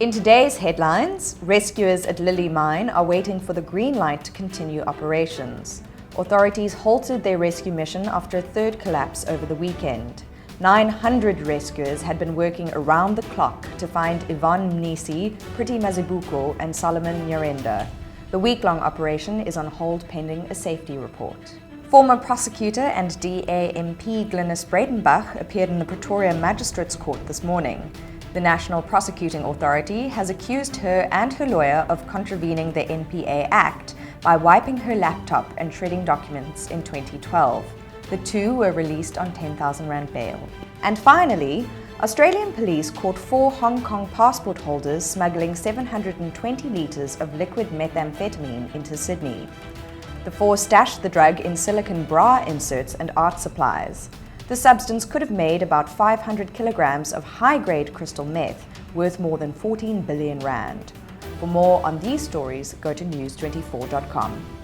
In today's headlines, rescuers at Lily Mine are waiting for the green light to continue operations. Authorities halted their rescue mission after a third collapse over the weekend. 900 rescuers had been working around the clock to find Yvonne Mnisi, Priti Mazibuko and Solomon Nyirenda. The week-long operation is on hold pending a safety report. Former prosecutor and DA MP Glynis Breitenbach appeared in the Pretoria Magistrates Court this morning. The National Prosecuting Authority has accused her and her lawyer of contravening the NPA Act by wiping her laptop and shredding documents in 2012. The two were released on R10,000 bail. And finally, Australian police caught 4 Hong Kong passport holders smuggling 720 litres of liquid methamphetamine into Sydney. The 4 stashed the drug in silicone bra inserts and art supplies. The substance could have made about 500 kilograms of high-grade crystal meth worth more than 14 billion rand. For more on these stories, go to news24.com.